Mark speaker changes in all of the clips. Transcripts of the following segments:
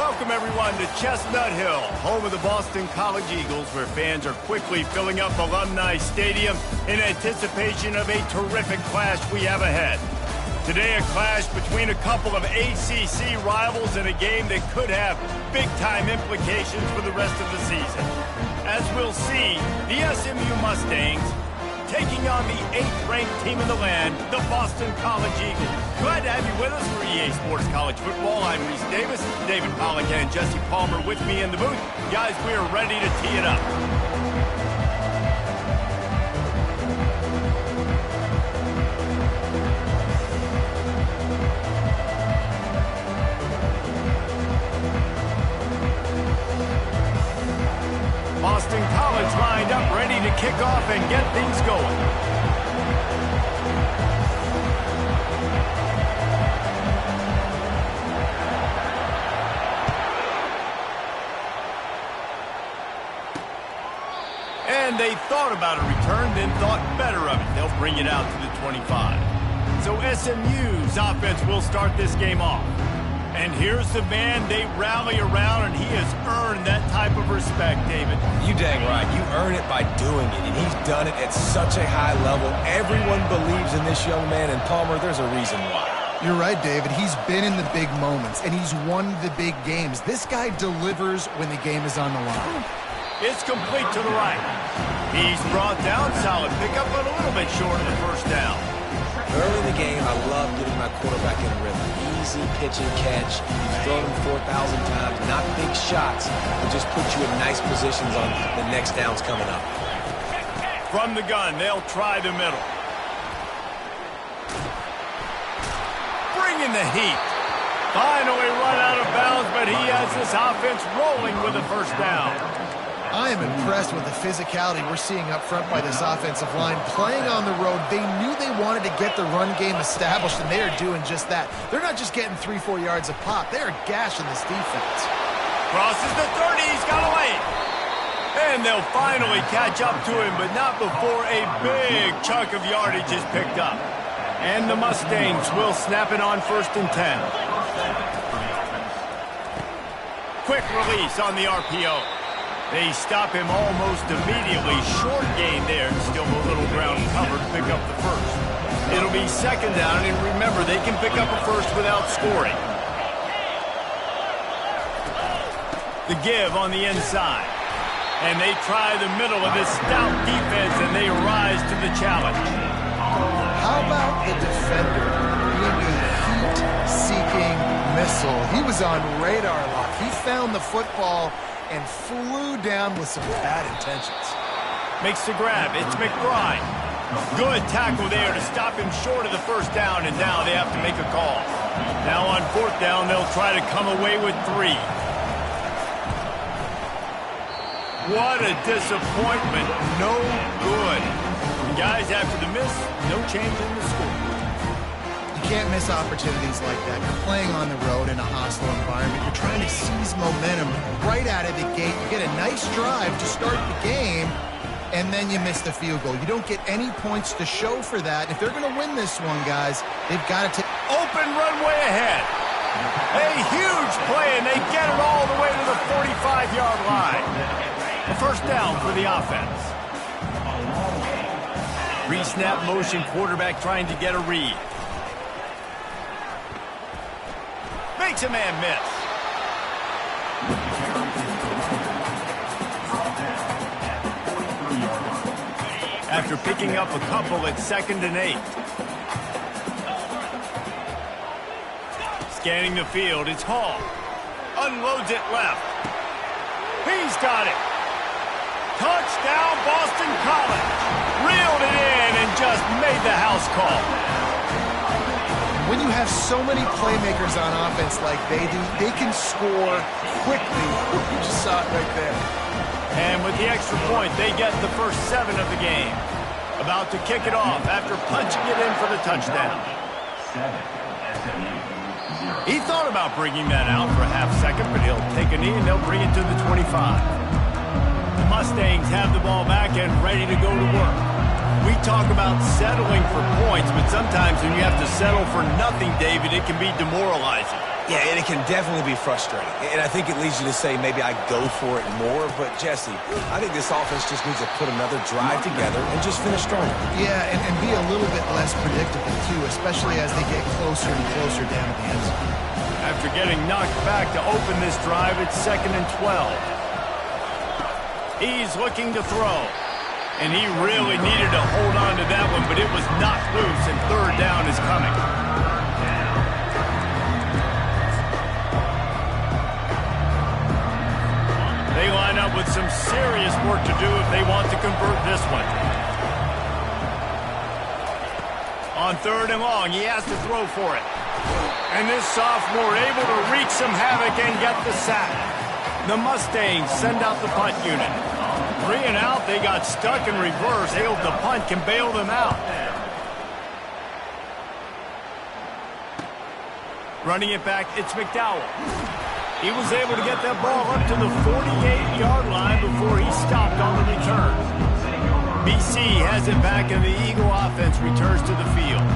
Speaker 1: Welcome, everyone, to Chestnut Hill, home of the Boston College Eagles, where fans are quickly filling up Alumni Stadium in anticipation of a terrific clash we have ahead. Today, a clash between a couple of ACC rivals in a game that could have big-time implications for the rest of the season. As we'll see, the SMU Mustangs taking on the 8th-ranked team in the land, the Boston College Eagles. Glad to have you with us for EA Sports College Football. I'm Reese Davis, David Pollack and Jesse Palmer with me in the booth. Guys, we are ready to tee it up. Boston College lined up, ready to kick off and get things going. And they thought about a return, then thought better of it. They'll bring it out to the 25. So SMU's offense will start this game off. And here's the man they rally around, and he has earned that type of respect, David.
Speaker 2: You dang right. You earn it by doing it, and he's done it at such a high level. Everyone believes in this young man, and Palmer, there's a reason why.
Speaker 3: You're right, David. He's been in the big moments, and he's won the big games. This guy delivers when the game is on the line.
Speaker 1: It's complete to the right. He's brought down solid pickup, but a little bit short of the first down.
Speaker 2: Early in the game, I love getting my quarterback in a rhythm. Easy pitch and catch. You've thrown him 4,000 times. Not big shots, but just put you in nice positions on the next downs coming up.
Speaker 1: From the gun, they'll try the middle. Bringing the heat. Finally run out of bounds, but he has this offense rolling with a first down.
Speaker 3: I am impressed with the physicality we're seeing up front by this offensive line. Playing on the road, they knew they wanted to get the run game established, and they are doing just that. They're not just getting 3-4 yards a pop. They are gashing this defense.
Speaker 1: Crosses the 30. He's got away. And they'll finally catch up to him, but not before a big chunk of yardage is picked up. And the Mustangs will snap it on 1st and 10. Quick release on the RPO. They stop him almost immediately. Short gain there. Still a little ground cover to pick up the first. It'll be 2nd down, and remember, they can pick up a first without scoring. The give on the inside. And they try the middle of this stout defense, and they rise to the challenge.
Speaker 3: How about the defender being a heat-seeking missile? He was on radar lock. He found the football and flew down with some bad intentions.
Speaker 1: Makes the grab. It's McBride. Good tackle there to stop him short of the first down, and now they have to make a call. Now on 4th down, they'll try to come away with 3. What a disappointment. No good. And guys, after the miss, no change in the score.
Speaker 3: You can't miss opportunities like that. You're playing on the road in a hostile environment. You're trying to seize momentum right out of the gate. You get a nice drive to start the game, and then you miss the field goal. You don't get any points to show for that. If they're going to win this one, guys, they've got to take...
Speaker 1: Open runway ahead. A huge play, and they get it all the way to the 45-yard line. A first down for the offense. Re-snap motion, quarterback trying to get a read. Makes a man miss. After picking up a couple at 2nd and 8. Scanning the field, it's Hall. Unloads it left. He's got it. Touchdown, Boston College. Reeled it in and just made the house call.
Speaker 3: When you have so many playmakers on offense like they do, they can score quickly. You just saw it right there.
Speaker 1: And with the extra point, they get the first 7 of the game. About to kick it off after punching it in for the touchdown. He thought about bringing that out for a half-second, but he'll take a knee and they'll bring it to the 25. The Mustangs have the ball back and ready to go to work. We talk about settling for points, but sometimes when you have to settle for nothing, David, it can be demoralizing.
Speaker 2: Yeah, and it can definitely be frustrating. And I think it leads you to say maybe I go for it more. But, Jesse, I think this offense just needs to put another drive together and just finish stronger.
Speaker 3: Yeah, and be a little bit less predictable, too, especially as they get closer and closer down to the end zone.
Speaker 1: After getting knocked back to open this drive, it's 2nd and 12. He's looking to throw. And he really needed to hold on to that one, but it was knocked loose, and 3rd down is coming. They line up with some serious work to do if they want to convert this one. On 3rd and long, he has to throw for it. And this sophomore able to wreak some havoc and get the sack. The Mustangs send out the punt unit. 3 and out, they got stuck in reverse. They hope the punt can bail them out. Running it back, it's McDowell. He was able to get that ball up to the 48-yard line before he stopped on the return. BC has it back, and the Eagle offense returns to the field.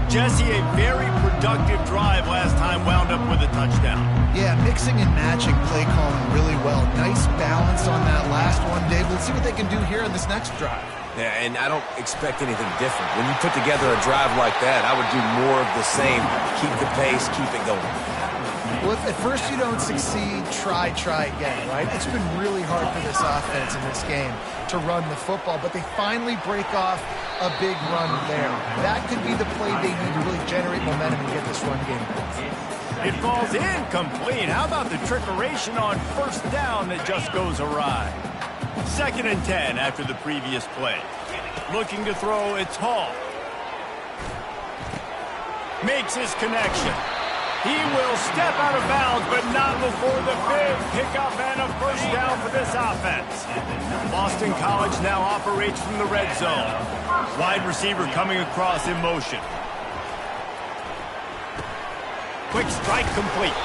Speaker 1: Jesse, a very productive drive last time, wound up with a touchdown.
Speaker 3: Yeah, mixing and matching play calling really well. Nice balance on that last one, Dave. Let's see what they can do here in this next drive.
Speaker 2: Yeah, and I don't expect anything different. When you put together a drive like that, I would do more of the same. Keep the pace, keep it going.
Speaker 3: Well, if at first you don't succeed, try again, right? It's been really hard for this offense in this game to run the football, but they finally break off a big run there. That could be the play they need to really generate momentum and get this run game going.
Speaker 1: It falls incomplete. How about the trickeration on 1st down that just goes awry? 2nd and 10 after the previous play. Looking to throw, it's Hall. Makes his connection. He will step out of bounds, but not before the big pickup and a 1st down for this offense. Boston College now operates from the red zone. Wide receiver coming across in motion. Quick strike complete.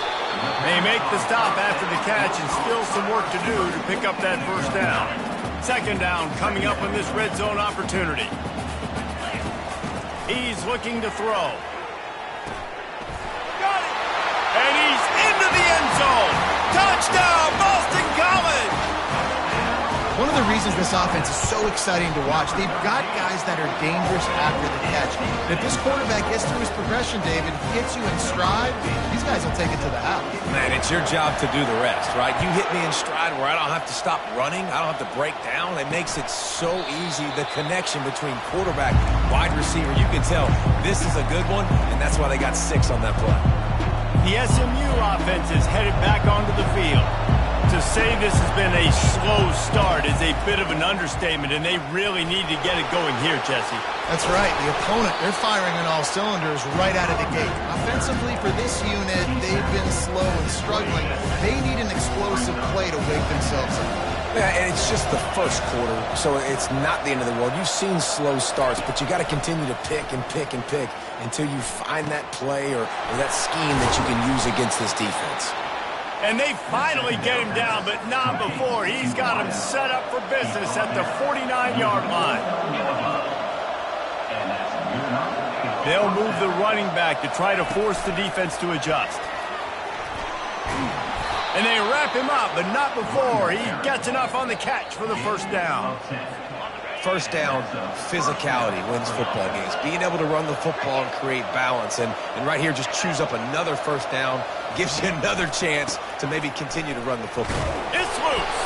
Speaker 1: They make the stop after the catch, and still some work to do to pick up that 1st down. 2nd down coming up on this red zone opportunity. He's looking to throw. And he's into the end zone. Touchdown, Boston College!
Speaker 3: One of the reasons this offense is so exciting to watch, they've got guys that are dangerous after the catch. And if this quarterback gets through his progression, David, hits you in stride, these guys will take it to the house.
Speaker 2: Man, it's your job to do the rest, right? You hit me in stride where I don't have to stop running. I don't have to break down. It makes it so easy, the connection between quarterback, wide receiver. You can tell this is a good one, and that's why they got 6 on that play.
Speaker 1: The SMU offense is headed back onto the field. To say this has been a slow start is a bit of an understatement, and they really need to get it going here, Jesse.
Speaker 3: That's right. The opponent, they're firing on all cylinders right out of the gate. Offensively for this unit, they've been slow and struggling. They need an explosive play to wake themselves up.
Speaker 2: Yeah, and it's just the 1st quarter, so it's not the end of the world. You've seen slow starts, but you got to continue to pick and pick and pick until you find that play or that scheme that you can use against this defense.
Speaker 1: And they finally get him down, but not before. He's got him set up for business at the 49-yard line. They'll move the running back to try to force the defense to adjust. And they wrap him up, but not before he gets enough on the catch for the 1st down.
Speaker 2: 1st down, physicality wins football games. Being able to run the football and create balance. And right here, just choose up another 1st down. Gives you another chance to maybe continue to run the football.
Speaker 1: It's loose.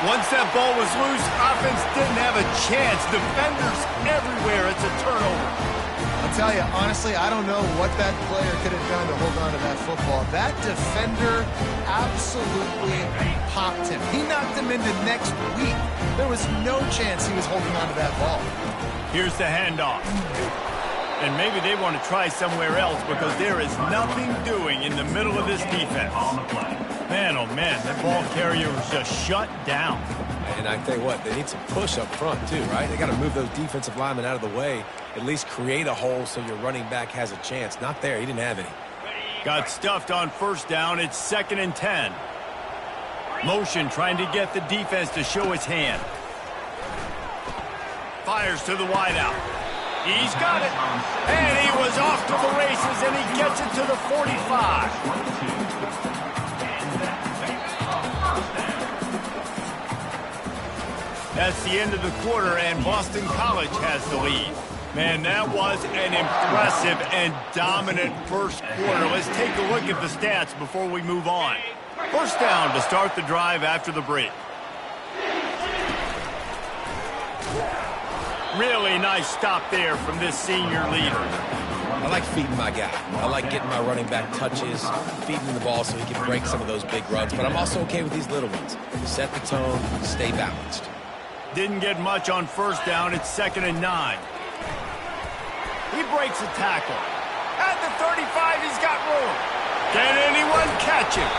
Speaker 1: Once that ball was loose, offense didn't have a chance. Defenders everywhere. It's a turnover.
Speaker 3: I'll tell you, honestly, I don't know what that player could have done to hold on to that football. That defender absolutely popped him. He knocked him into next week. There was no chance he was holding on to that ball.
Speaker 1: Here's the handoff. And maybe they want to try somewhere else because there is nothing doing in the middle of this defense. Man, oh man, that ball carrier was just shut down.
Speaker 2: And I tell you what, they need some push up front too, right? They got to move those defensive linemen out of the way, at least create a hole so your running back has a chance. Not there, he didn't have any.
Speaker 1: Got stuffed on 1st down, it's 2nd and 10. Motion trying to get the defense to show its hand. Fires to the wideout. He's got it. And he was off to the races, and he gets it to the 45. That's the end of the quarter, and Boston College has the lead. Man, that was an impressive and dominant first quarter. Let's take a look at the stats before we move on. First down to start the drive after the break. Really nice stop there from this senior leader.
Speaker 2: I like feeding my guy. I like getting my running back touches, feeding him the ball so he can break some of those big runs. But I'm also okay with these little ones. Set the tone, stay balanced.
Speaker 1: Didn't get much on first down. It's 2nd and 9. He breaks a tackle. At the 35, he's got room. Can anyone catch him?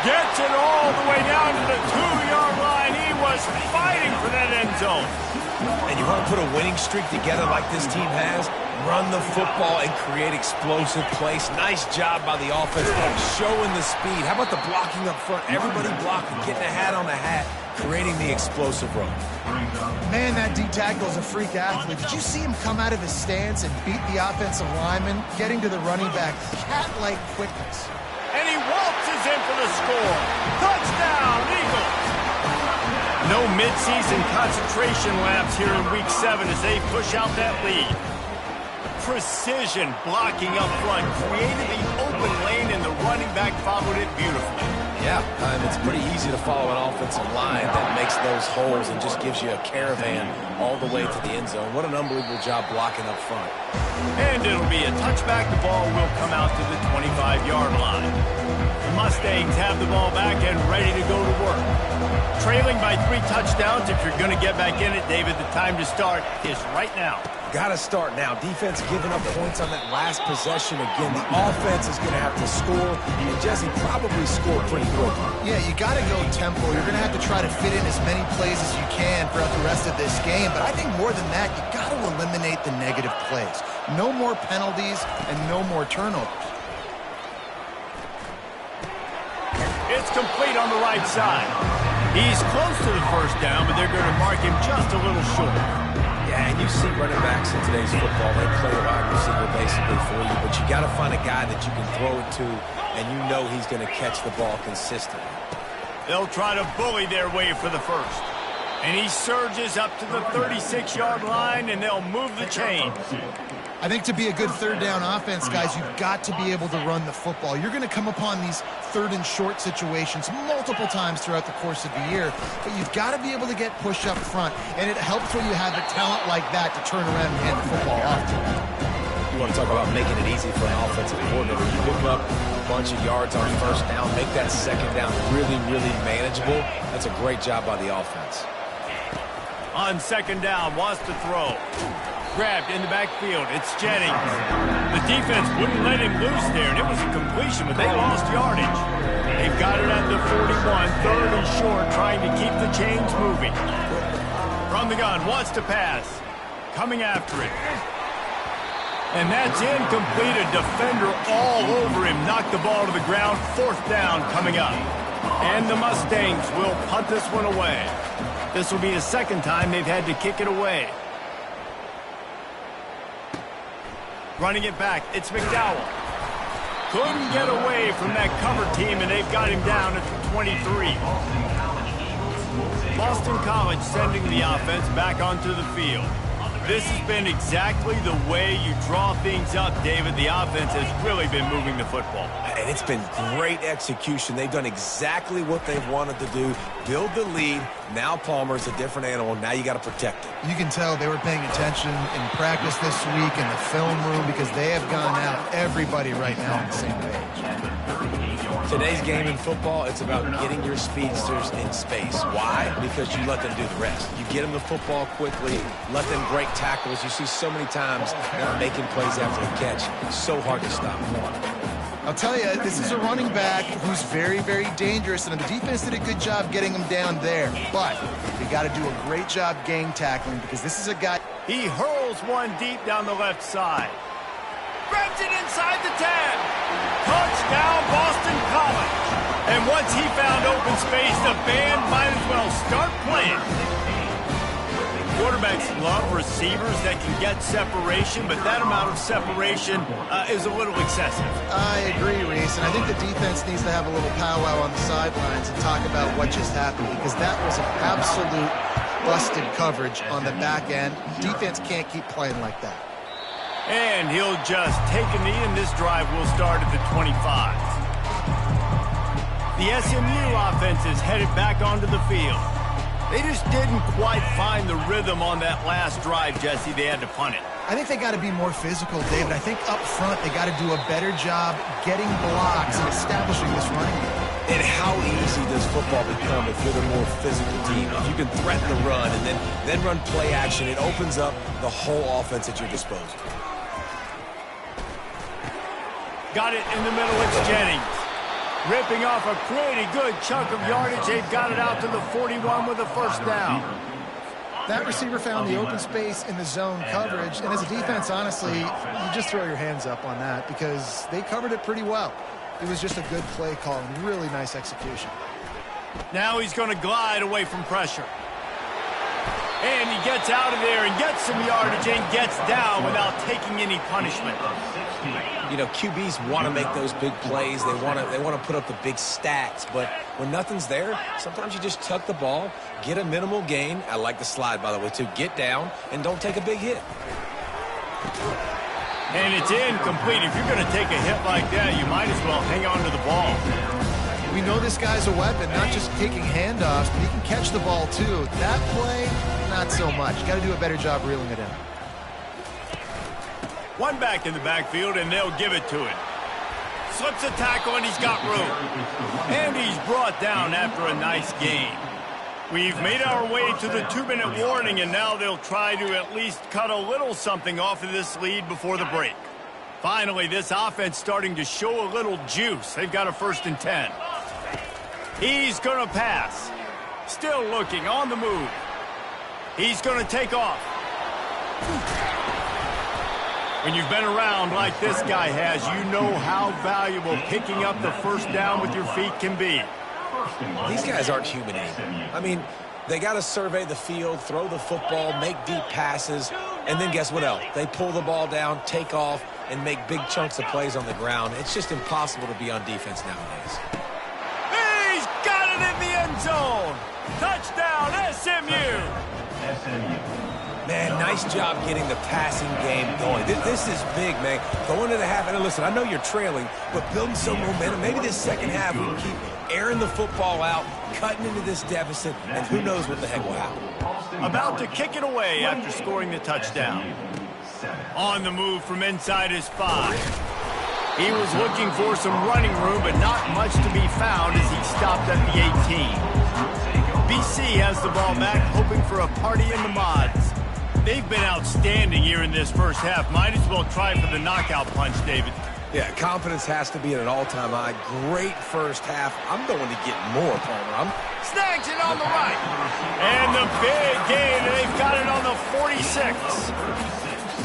Speaker 1: Gets it all the way down to the 2-yard line. He was fighting for that end zone.
Speaker 2: And you want to put a winning streak together like this team has? Run the football and create explosive plays. Nice job by the offense, showing the speed. How about the blocking up front? Everybody blocking, getting a hat on a hat, creating the explosive run.
Speaker 3: Man, that D tackle is a freak athlete. Did you see him come out of his stance and beat the offensive lineman, getting to the running back? Cat-like quickness.
Speaker 1: And he waltzes in for the score. Touchdown, Eagles! No midseason concentration laps here in Week 7 as they push out that lead. Precision blocking up front created the open lane, and the running back followed it beautifully.
Speaker 2: Yeah, it's pretty easy to follow an offensive line that makes those holes and just gives you a caravan all the way to the end zone. What an unbelievable job blocking up front.
Speaker 1: And it'll be a touchback. The ball will come out to the 25-yard line. The Mustangs have the ball back and ready to go to work. Trailing by 3 touchdowns. If you're going to get back in it, David, the time to start is right now.
Speaker 2: Got to start now. Defense giving up points on that last possession. Again, the offense is going to have to score, and Jesse probably scored pretty quickly.
Speaker 3: Yeah, you got to go tempo. You're going to have to try to fit in as many plays as you can throughout the rest of this game. But I think more than that, you got to eliminate the negative plays. No more penalties and no more turnovers.
Speaker 1: It's complete on the right side. He's close to the first down, but they're going to mark him just a little short.
Speaker 2: Yeah, and you see running backs in today's football, they play a wide receiver basically for you, but you got to find a guy that you can throw it to, and you know he's going to catch the ball consistently.
Speaker 1: They'll try to bully their way for the first. And he surges up to the 36-yard line, and they'll move the chains.
Speaker 3: I think to be a good third down offense, guys, you've got to be able to run the football. You're going to come upon these third and short situations multiple times throughout the course of the year, but you've got to be able to get push up front, and it helps when you have a talent like that to turn around and hand the football off to.
Speaker 2: You want to talk about making it easy for an offensive coordinator. You pick up a bunch of yards on first down, make that second down really, really manageable. That's a great job by the offense.
Speaker 1: On second down, wants to throw. Grabbed in the backfield. It's Jennings. The defense wouldn't let him loose there, and it was a completion, but they lost yardage. They've got it at the 41, third and short, trying to keep the chains moving. From the gun, wants to pass. Coming after it. And that's incomplete. A defender all over him. Knocked the ball to the ground. Fourth down coming up. And the Mustangs will punt this one away. This will be the second time they've had to kick it away. Running it back, it's McDowell. Couldn't get away from that cover team, and they've got him down at the 23. Boston College sending the offense back onto the field. This has been exactly the way you draw things up, David. The offense has really been moving the football.
Speaker 2: And it's been great execution. They've done exactly what they've wanted to do. Build the lead. Now Palmer's a different animal. Now you got to protect it.
Speaker 3: You can tell they were paying attention in practice this week in the film room because they have gone out everybody right now on the same page.
Speaker 2: Today's game in football, it's about getting your speedsters in space. Why? Because you let them do the rest. You get them the football quickly, let them break tackles. You see so many times they're making plays after the catch. It's so hard to stop.
Speaker 3: I'll tell you, this is a running back who's very, very dangerous, and the defense did a good job getting him down there. But they got to do a great job gang tackling because this is a guy.
Speaker 1: He hurls one deep down the left side. Grabs it inside the 10. Touchdown, Boston College. And once he found open space, the band might as well start playing. Quarterbacks love receivers that can get separation, but that amount of separation is a little excessive.
Speaker 3: I agree, Reese, and I think the defense needs to have a little powwow on the sidelines and talk about what just happened, because that was an absolute busted coverage on the back end. Defense can't keep playing like that.
Speaker 1: And he'll just take a knee, and this drive will start at the 25. The SMU offense is headed back onto the field. They just didn't quite find the rhythm on that last drive, Jesse. They had to punt it.
Speaker 3: I think they got to be more physical, David. I think up front they got to do a better job getting blocks and establishing this running game.
Speaker 2: And how easy does football become if you're the more physical team? If you can threaten the run and then run play action, it opens up the whole offense at your disposal.
Speaker 1: Got it in the middle. It's Jennings. Ripping off a pretty good chunk of yardage. They've got it out to the 41 with a first down.
Speaker 3: That receiver found the open space in the zone coverage, and as a defense, honestly, you just throw your hands up on that because they covered it pretty well. It was just a good play call and really nice execution.
Speaker 1: Now he's going to glide away from pressure. And he gets out of there and gets some yardage and gets down without taking any punishment.
Speaker 2: You know, QBs want to make those big plays. They want to put up the big stats. But when nothing's there, sometimes you just tuck the ball, get a minimal gain. I like the slide, by the way, too. Get down and don't take a big hit.
Speaker 1: And it's incomplete. If you're going to take a hit like that, you might as well hang on to the ball.
Speaker 3: We know this guy's a weapon, not just taking handoffs, but he can catch the ball, too. That play, not so much. Got to do a better job reeling it in.
Speaker 1: One back in the backfield, and they'll give it to him. Slips a tackle, and he's got room. And he's brought down after a nice gain. We've made our way to the 2-minute warning, and now they'll try to at least cut a little something off of this lead before the break. Finally, this offense starting to show a little juice. They've got a 1st and 10. He's going to pass. Still looking, on the move. He's going to take off. When you've been around like this guy has, you know how valuable picking up the first down with your feet can be.
Speaker 2: These guys aren't human anymore. I mean, they got to survey the field, throw the football, make deep passes, and then guess what else? They pull the ball down, take off, and make big chunks of plays on the ground. It's just impossible to be on defense nowadays.
Speaker 1: He's got it in the end zone. Touchdown, SMU.
Speaker 2: Man, nice job getting the passing game going. This is big, man. Going to the half, and listen, I know you're trailing, but building some momentum. Maybe this second half we can keep airing the football out, cutting into this deficit, and who knows what the heck will happen.
Speaker 1: About to kick it away after scoring the touchdown. On the move from inside his 5. He was looking for some running room, but not much to be found as he stopped at the 18. BC has the ball back, hoping for a party in the mods. They've been outstanding here in this first half. Might as well try for the knockout punch, David.
Speaker 2: Yeah, confidence has to be at an all-time high. Great first half. I'm going to get more, Palmer.
Speaker 1: Snags it on the right. And the big gain. They've got it on the 46.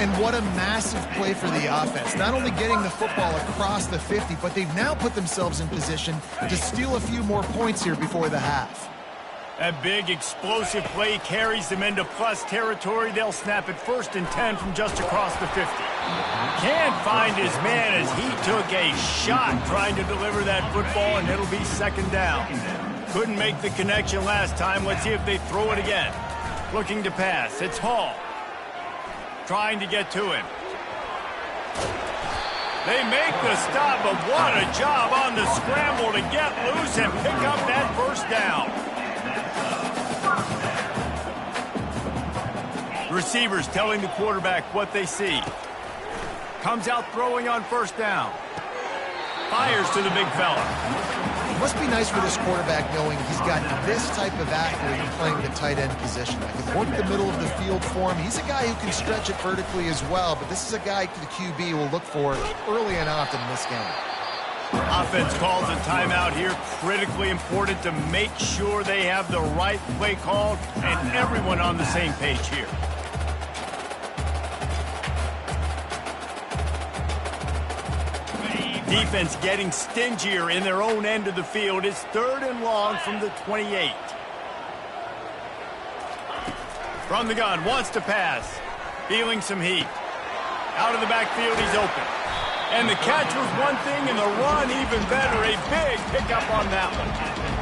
Speaker 3: And what a massive play for the offense. Not only getting the football across the 50, but they've now put themselves in position to steal a few more points here before the half.
Speaker 1: That big explosive play carries them into plus territory. They'll snap it 1st and 10 from just across the 50. Can't find his man as he took a shot trying to deliver that football, and it'll be 2nd down. Couldn't make the connection last time. Let's see if they throw it again. Looking to pass. It's Hall. Trying to get to him. They make the stop, but what a job on the scramble to get loose and pick up that 1st down. Receivers telling the quarterback what they see. Comes out throwing on 1st down. Fires to the big fella.
Speaker 3: It must be nice for this quarterback knowing he's got this type of athlete playing the tight end position. I can work the middle of the field for him. He's a guy who can stretch it vertically as well, but this is a guy the QB will look for early and often in this game.
Speaker 1: Offense calls a timeout here. Critically important to make sure they have the right play called and everyone on the same page here. Defense getting stingier in their own end of the field. It's 3rd and long from the 28. From the gun, wants to pass. Feeling some heat. Out of the backfield, he's open. And the catch was one thing, and the run even better. A big pickup on that one.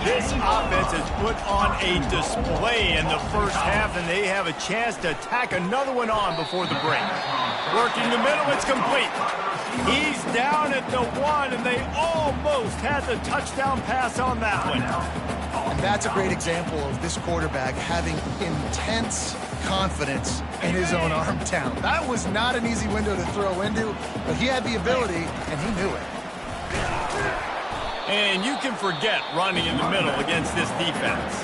Speaker 1: This offense has put on a display in the first half, and they have a chance to tack another one on before the break. Working the middle, it's complete. He's down at the 1, and they almost had the touchdown pass on that one.
Speaker 3: And that's a great example of this quarterback having intense confidence in his own arm talent. That was not an easy window to throw into, but he had the ability, and he knew it.
Speaker 1: And you can forget running in the middle against this defense.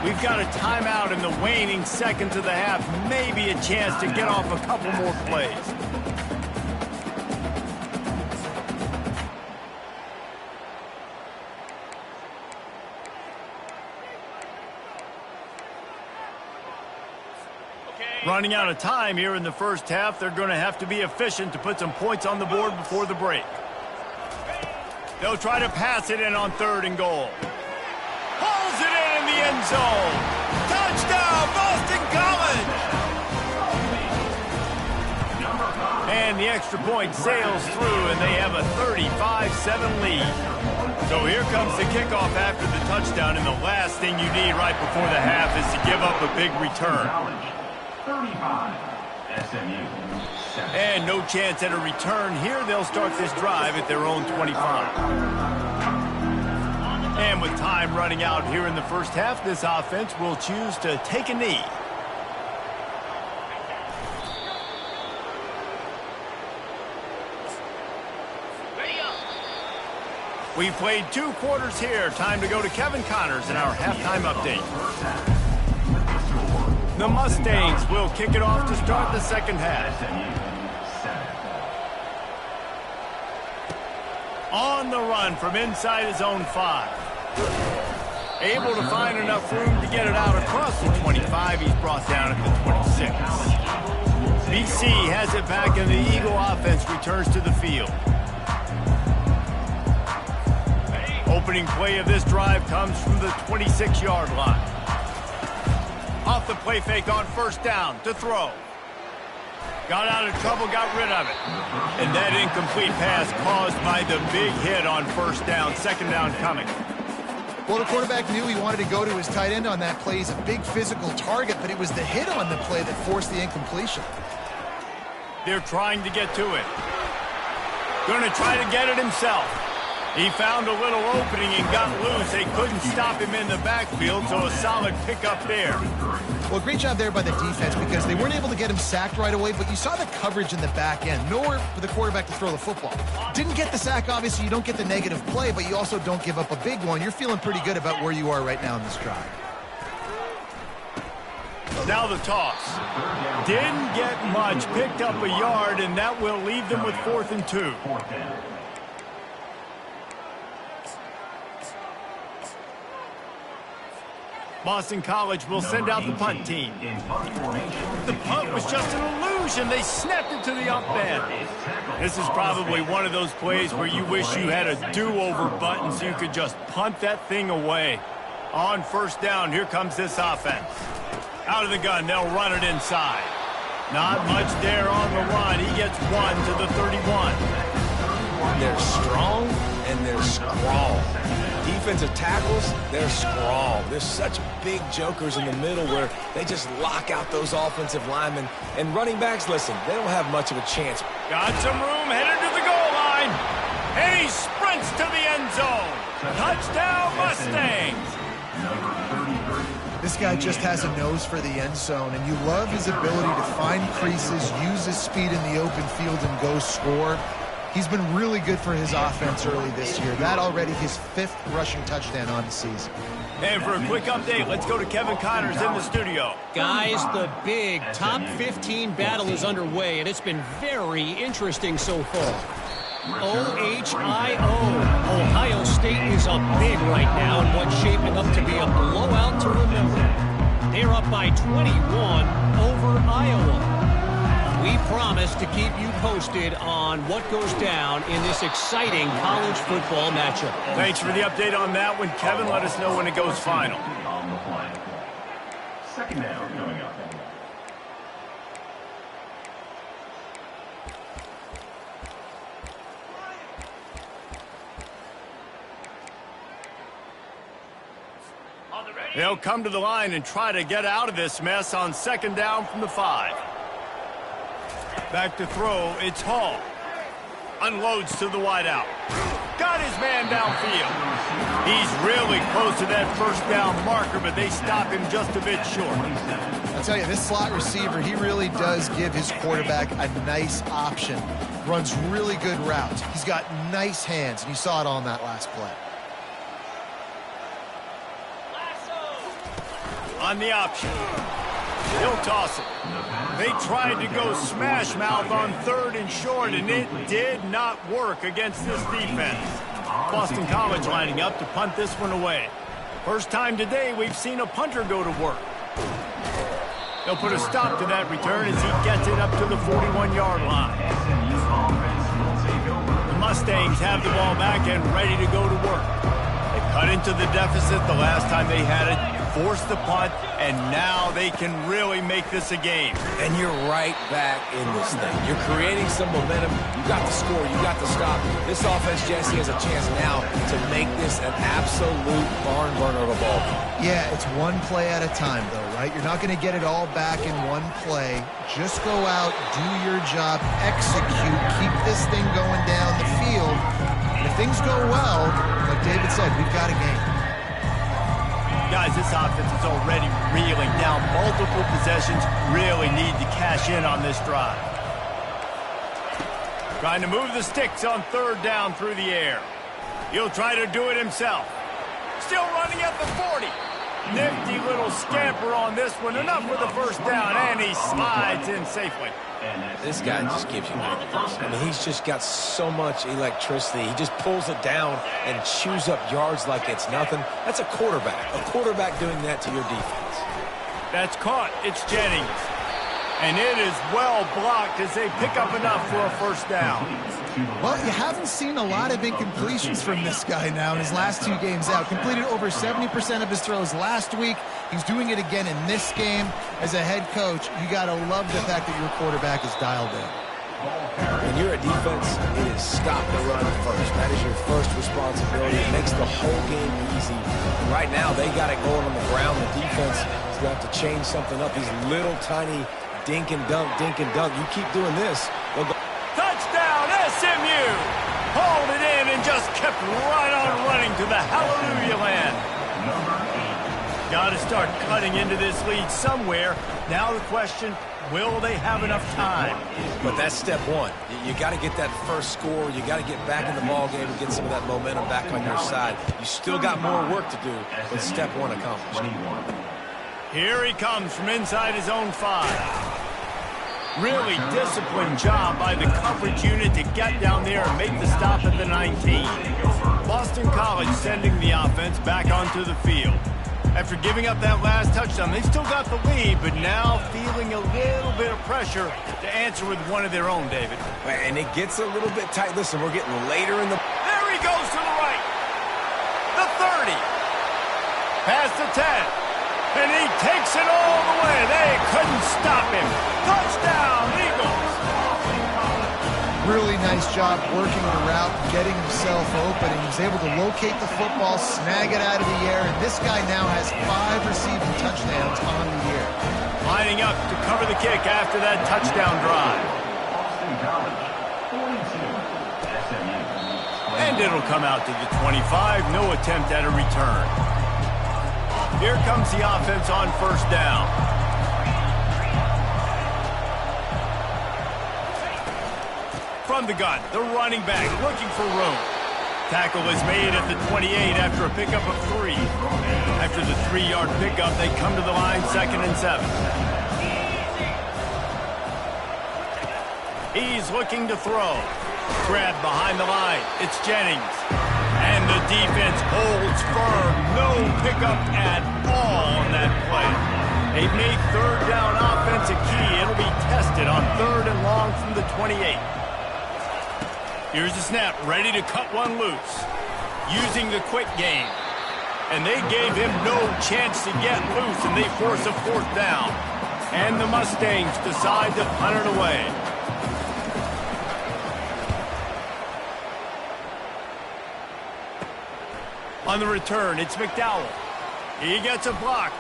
Speaker 1: We've got a timeout in the waning seconds of the half, maybe a chance to get off a couple more plays. Running out of time here in the first half, they're going to have to be efficient to put some points on the board before the break. They'll try to pass it in on 3rd and goal. Pulls it in the end zone. Touchdown, Boston College! And the extra point sails through, and they have a 35-7 lead. So here comes the kickoff after the touchdown, and the last thing you need right before the half is to give up a big return.
Speaker 4: 35, SMU.
Speaker 1: And no chance at a return here. They'll start this drive at their own 25. And with time running out here in the first half, this offense will choose to take a knee. We've played 2 quarters here. Time to go to Kevin Connors in our halftime update. The Mustangs will kick it off to start the second half. On the run from inside his own 5. Able to find enough room to get it out across the 25. He's brought down at the 26. BC has it back, and the Eagle offense returns to the field. Opening play of this drive comes from the 26-yard line. Off the play fake on first down to throw. Got out of trouble, got rid of it. And that incomplete pass caused by the big hit on first down, second down coming.
Speaker 3: Well, the quarterback knew he wanted to go to his tight end on that play. He's a big physical target, but it was the hit on the play that forced the incompletion.
Speaker 1: They're trying to get to it. Going to try to get it himself. He found a little opening and got loose. They couldn't stop him in the backfield, so a solid pickup there.
Speaker 3: Well, great job there by the defense because they weren't able to get him sacked right away, but you saw the coverage in the back end. Nowhere for the quarterback to throw the football. Didn't get the sack, obviously. You don't get the negative play, but you also don't give up a big one. You're feeling pretty good about where you are right now in this drive.
Speaker 1: Now the toss. Didn't get much. Picked up a yard, and that will leave them with 4th and 2. Boston College will send out the punt team. The punt was just an illusion. They snapped it to the up end. This is probably one of those plays where you wish you had a do-over button so you could just punt that thing away. On first down, here comes this offense. Out of the gun, they'll run it inside. Not much there on the run. He gets 1 to the 31.
Speaker 2: They're strong and they're scrawl. Defensive tackles, they're scrawl. There's such big jokers in the middle where they just lock out those offensive linemen. And running backs, listen, they don't have much of a chance.
Speaker 1: Got some room, headed to the goal line. And he sprints to the end zone. Touchdown, Mustangs.
Speaker 3: This guy just has a nose for the end zone, and you love his ability to find creases, use his speed in the open field, and go score. He's been really good for his offense early this year. That already his 5th rushing touchdown on the season.
Speaker 1: And for a quick update, let's go to Kevin Connors in the studio.
Speaker 5: Guys, the big top 15 battle is underway, and it's been very interesting so far. OHIO. Ohio State is up big right now in what's shaping up to be a blowout to remember. They're up by 21 over Iowa. We promise to keep you posted on what goes down in this exciting college football matchup.
Speaker 1: Thanks for the update on that one, Kevin. Let us know when it goes final.
Speaker 4: Second down coming up.
Speaker 1: They'll come to the line and try to get out of this mess on 2nd down from the 5. Back to throw, it's Hall. Unloads to the wideout. Got his man downfield. He's really close to that 1st down marker, but they stop him just a bit short.
Speaker 3: I'll tell you, this slot receiver, he really does give his quarterback a nice option. Runs really good routes. He's got nice hands, and you saw it on that last play.
Speaker 1: On the option. He'll toss it. They tried to go smash mouth on 3rd and short, and it did not work against this defense. Boston College lining up to punt this one away. First time today we've seen a punter go to work. They'll put a stop to that return as he gets it up to the 41-yard line. The Mustangs have the ball back and ready to go to work. They cut into the deficit the last time they had it, forced the punt, and now they can really make this a game.
Speaker 2: And you're right back in this thing. You're creating some momentum. You got the score. You got the stop. This offense, Jesse, has a chance now to make this an absolute barn burner of a ball game.
Speaker 3: Yeah, it's one play at a time, though, right? You're not going to get it all back in one play. Just go out, do your job, execute, keep this thing going down the field. And if things go well, like David said, we've got a game.
Speaker 1: Guys, this offense is already reeling down. Multiple possessions, really need to cash in on this drive. Trying to move the sticks on 3rd down through the air. He'll try to do it himself. Still running at the 40. Nifty little scamper on this one. Enough for the 1st down, and he slides in safely.
Speaker 2: This guy just gives you confidence. I mean, he's just got so much electricity. He just pulls it down and chews up yards like it's nothing. That's a quarterback. A quarterback doing that to your defense.
Speaker 1: That's caught. It's Jennings. And it is well blocked as they pick up enough for a 1st down.
Speaker 3: Well, you haven't seen a lot of incompletions from this guy now in his last 2 games out. Completed over 70% of his throws last week. He's doing it again in this game. As a head coach, you got to love the fact that your quarterback is dialed in.
Speaker 2: When you're a defense, it is stop the run first. That is your first responsibility. It makes the whole game easy. And right now, they got it going on the ground. The defense is going to have to change something up. These little tiny dink and dunk, dink and dunk. You keep doing this, they'll go.
Speaker 1: Touchdown, SMU! Hauled it in and just kept right on running to the hallelujah land. Got to start cutting into this lead somewhere. Now the question, will they have enough time?
Speaker 2: But that's step one. You got to get that first score. You got to get back in the ball game and get some of that momentum back on your side. You still got more work to do, but step one accomplished.
Speaker 1: Here he comes from inside his own 5. Really disciplined job by the coverage unit to get down there and make the stop at the 19. Boston College sending the offense back onto the field. After giving up that last touchdown, they still got the lead, but now feeling a little bit of pressure to answer with one of their own, David.
Speaker 2: And it gets a little bit tight. Listen, we're getting later in the...
Speaker 1: There he goes to the right. The 30. Past the 10. And he takes it all the way. They couldn't stop him. Touchdown, Eagles.
Speaker 3: Really nice job working the route, getting himself open, and he's able to locate the football, snag it out of the air, and this guy now has 5 receiving touchdowns on the year.
Speaker 1: Lining up to cover the kick after that touchdown drive. And it'll come out to the 25. No attempt at a return. Here comes the offense on 1st down. From the gun, the running back looking for room. Tackle is made at the 28 after a pickup of 3. After the 3-yard pickup, they come to the line 2nd and 7. He's looking to throw. Grab behind the line. It's Jennings. And the defense holds firm. No pickup at all on that play. They've made 3rd down offense a key. It'll be tested on 3rd and long from the 28. Here's the snap, ready to cut one loose. Using the quick game. And they gave him no chance to get loose, and they force a 4th down. And the Mustangs decide to punt it away. On the return, it's McDowell. He gets a block.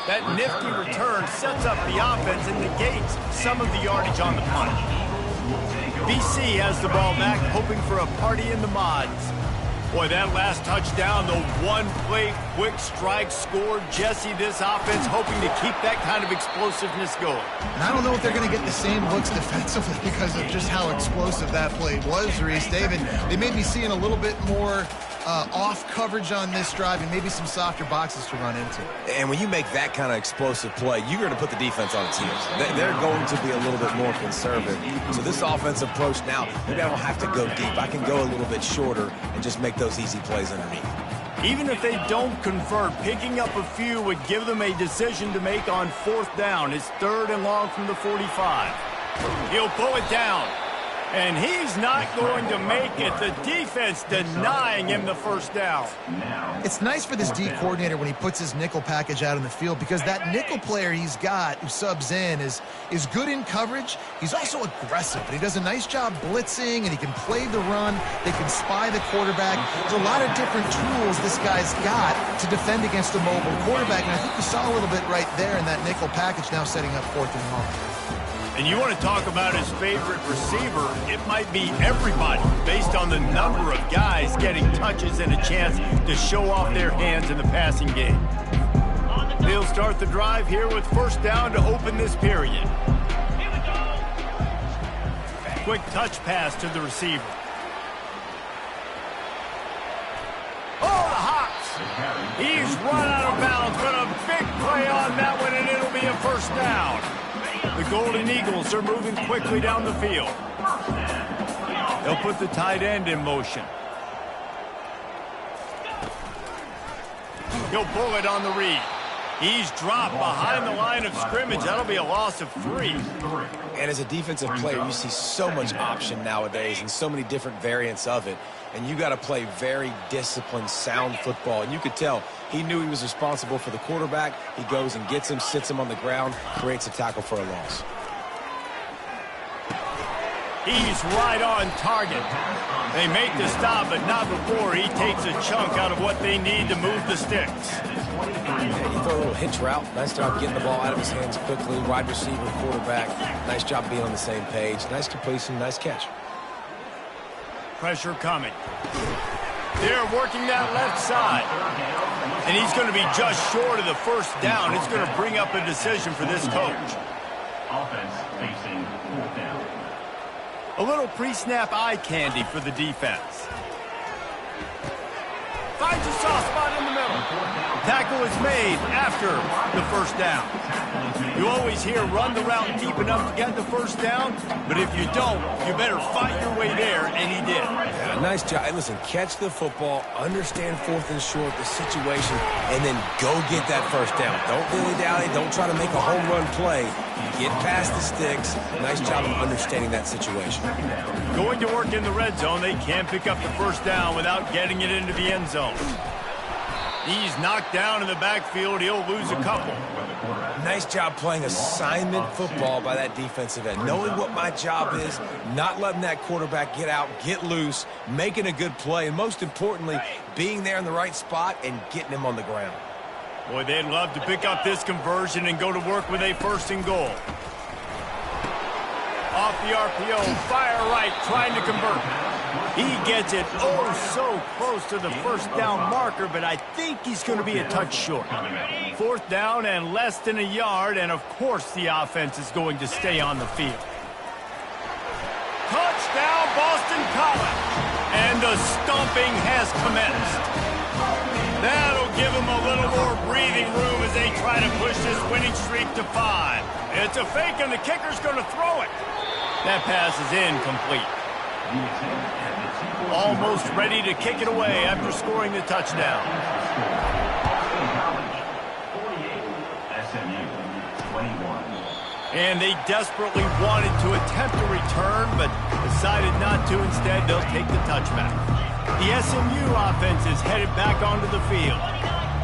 Speaker 1: That nifty return sets up the offense and negates some of the yardage on the punt. BC has the ball back, hoping for a party in the mods. Boy, that last touchdown, the one-play quick strike scored. Jesse, this offense hoping to keep that kind of explosiveness going.
Speaker 3: And I don't know if they're going to get the same looks defensively because of just how explosive that play was, Reese. David, they may be seeing a little bit more off coverage on this drive and maybe some softer boxes to run into.
Speaker 2: And when you make that kind of explosive play, you're going to put the defense on its heels. They're going to be a little bit more conservative. So this offensive approach now, maybe I don't have to go deep. I can go a little bit shorter and just make those easy plays underneath.
Speaker 1: Even if they don't convert, picking up a few would give them a decision to make on 4th down. It's 3rd and long from the 45. He'll pull it down. And he's not going to make it. The defense denying him the 1st down.
Speaker 3: It's nice for this D coordinator when he puts his nickel package out in the field because that nickel player he's got who subs in is good in coverage. He's also aggressive, and he does a nice job blitzing, and he can play the run. They can spy the quarterback. There's a lot of different tools this guy's got to defend against a mobile quarterback, and I think you saw a little bit right there in that nickel package now setting up 4th and long.
Speaker 1: And you want to talk about his favorite receiver, it might be everybody based on the number of guys getting touches and a chance to show off their hands in the passing game. They'll start the drive here with 1st down to open this period. Quick touch pass to the receiver. Oh, the hops! He's run out of bounds, but a big play on that one, and it'll be a 1st down. The Golden Eagles are moving quickly down the field. They'll put the tight end in motion. He'll pull it on the read. He's dropped behind the line of scrimmage. That'll be a loss of 3.
Speaker 2: And as a defensive player, you see so much option nowadays and so many different variants of it. And you got to play very disciplined, sound football. And you could tell he knew he was responsible for the quarterback. He goes and gets him, sits him on the ground, creates a tackle for a loss.
Speaker 1: He's right on target. They make the stop, but not before he takes a chunk out of what they need to move the sticks.
Speaker 2: Yeah, you throw a little hitch route. Nice job getting the ball out of his hands quickly. Wide receiver, quarterback. Nice job being on the same page. Nice completion, nice catch.
Speaker 1: Pressure coming. They're working that left side. And he's going to be just short of the 1st down. It's going to bring up a decision for this coach.
Speaker 4: Offense facing 4th down.
Speaker 1: A little pre-snap eye candy for the defense. Finds a soft spot in the middle. Tackle is made after the 1st down. You always hear run the route deep enough to get the 1st down, but if you don't, you better fight your way there, and he did.
Speaker 2: Yeah, nice job. Hey, listen, catch the football, understand 4th and short, the situation, and then go get that 1st down. Don't dilly-dally. Don't try to make a home run play. Get past the sticks. Nice job of understanding that situation.
Speaker 1: Going to work in the red zone, they can't pick up the 1st down without getting it into the end zone. He's knocked down in the backfield. He'll lose a couple.
Speaker 2: Nice job playing assignment football by that defensive end. Knowing what my job is, not letting that quarterback get out, get loose, making a good play, and most importantly, being there in the right spot and getting him on the ground.
Speaker 1: Boy, they'd love to pick up this conversion and go to work with a 1st and goal. Off the RPO, fire right, trying to convert. He gets it so close to the 1st down marker, but I think he's going to be a touch short. 4th down and less than a yard, and of course the offense is going to stay on the field. Touchdown, Boston College! And the stomping has commenced. That'll give them a little more breathing room as they try to push this winning streak to 5. It's a fake, and the kicker's going to throw it. That pass is incomplete. Almost ready to kick it away after scoring the touchdown.
Speaker 4: SMU 21.
Speaker 1: And they desperately wanted to attempt a return, but decided not to. Instead, they'll take the touchback. The SMU offense is headed back onto the field.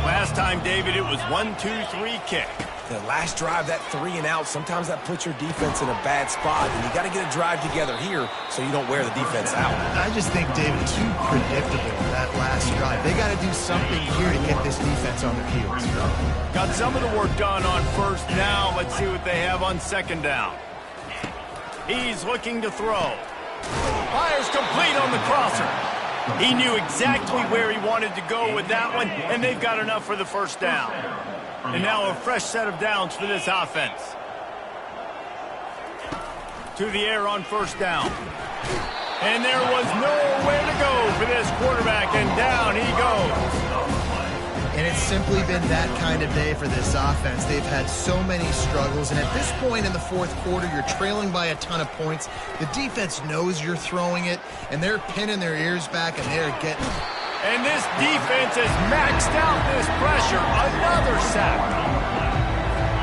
Speaker 1: Last time, David, it was 1-2-3 kick.
Speaker 2: The last drive, that 3 and out, sometimes that puts your defense in a bad spot, and you got to get a drive together here so you don't wear the defense out.
Speaker 3: I just think, David, too predictable, that last drive. They got to do something here to get this defense on their heels.
Speaker 1: Got some of the work done on first. Now let's see what they have on second down. He's looking to throw. Fires complete on the crosser. He knew exactly where he wanted to go with that one, and they've got enough for the first down. And now a fresh set of downs for this offense. To the air on first down. And there was nowhere to go for this quarterback, and down he goes.
Speaker 3: And it's simply been that kind of day for this offense. They've had so many struggles, and at this point in the fourth quarter, you're trailing by a ton of points. The defense knows you're throwing it, and they're pinning their ears back, and they're getting it.
Speaker 1: And this defense has maxed out this pressure. Another sack.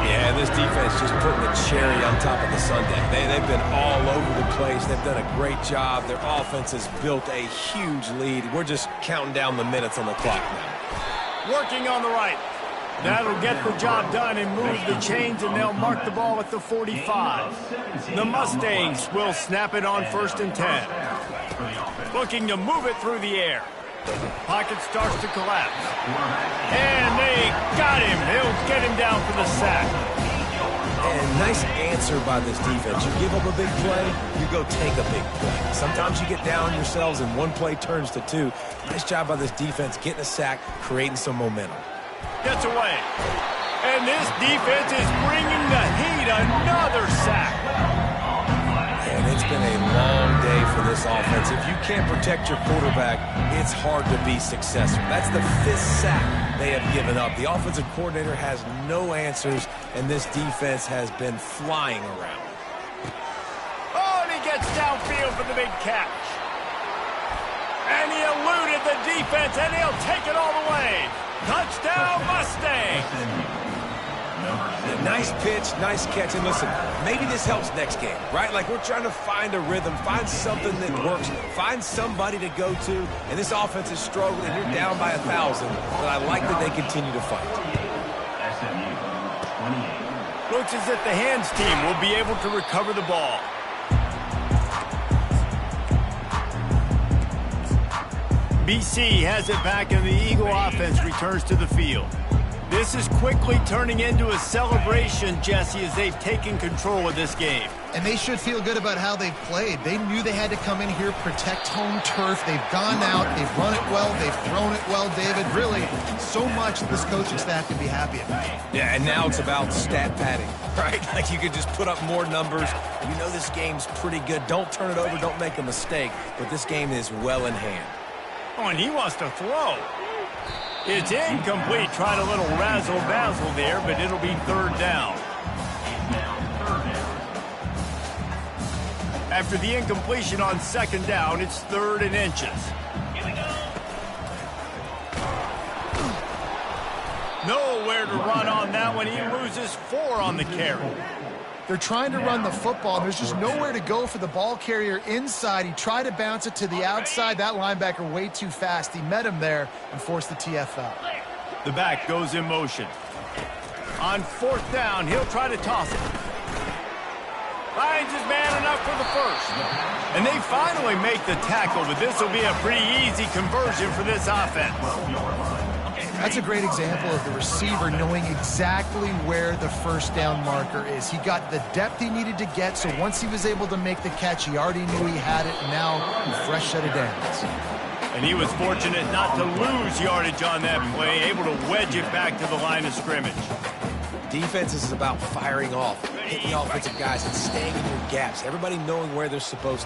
Speaker 2: Yeah, this defense just putting the cherry on top of the sundae. They've been all over the place. They've done a great job. Their offense has built a huge lead. We're just counting down the minutes on the clock now.
Speaker 1: Working on the right. That'll get the job done and move the chains, and they'll mark the ball at the 45. The Mustangs will snap it on 1st and 10. Looking to move it through the air. Pocket starts to collapse. And they got him. He'll get him down for the sack.
Speaker 2: And nice answer by this defense. You give up a big play, you go take a big play. Sometimes you get down yourselves and one play turns to 2. Nice job by this defense getting a sack, creating some momentum.
Speaker 1: Gets away. And this defense is bringing the heat. Another sack.
Speaker 2: And it's been a long day for this offense. If you can't protect your quarterback, it's hard to be successful. That's the 5th sack they have given up. The offensive coordinator has no answers, and this defense has been flying around.
Speaker 1: Oh, and he gets downfield for the big catch. And he eluded the defense, and he'll take it all the way. Touchdown, Mustang!
Speaker 2: Nice pitch, nice catch. And listen, maybe this helps next game, right? Like, we're trying to find a rhythm, find something that works, find somebody to go to. And this offense is struggling, and you're down by 1,000. But I like that they continue to fight.
Speaker 4: SMU, 28.
Speaker 1: Looks as if the hands team will be able to recover the ball. BC has it back, and the Eagle offense returns to the field. This is quickly turning into a celebration, Jesse, as they've taken control of this game.
Speaker 3: And they should feel good about how they've played. They knew they had to come in here, protect home turf. They've gone out, they've run it well, they've thrown it well, David. Really, so much this coaching staff can be happy about.
Speaker 2: Yeah, and now it's about stat padding, right? Like, you could just put up more numbers. You know this game's pretty good. Don't turn it over, don't make a mistake. But this game is well in hand.
Speaker 1: Oh, and he wants to throw. It's incomplete. Tried a little razzle-dazzle there, but it'll be 3rd down. After the incompletion on 2nd down, it's 3rd and inches. Nowhere to run on that one. He loses 4 on the carry.
Speaker 3: They're trying to run the football, and there's just nowhere to go for the ball carrier inside. He tried to bounce it to the outside. That linebacker way too fast. He met him there and forced the TFL.
Speaker 1: The back goes in motion. On 4th down, he'll try to toss it. Finds his man enough for the first. And they finally make the tackle, but this will be a pretty easy conversion for this offense.
Speaker 3: That's a great example of the receiver knowing exactly where the first down marker is. He got the depth he needed to get, so once he was able to make the catch, he already knew he had it, and now a fresh set of downs.
Speaker 1: And he was fortunate not to lose yardage on that play, able to wedge it back to the line of scrimmage.
Speaker 2: Defense is about firing off, hitting the offensive guys, and staying in your gaps. Everybody knowing where they're supposed to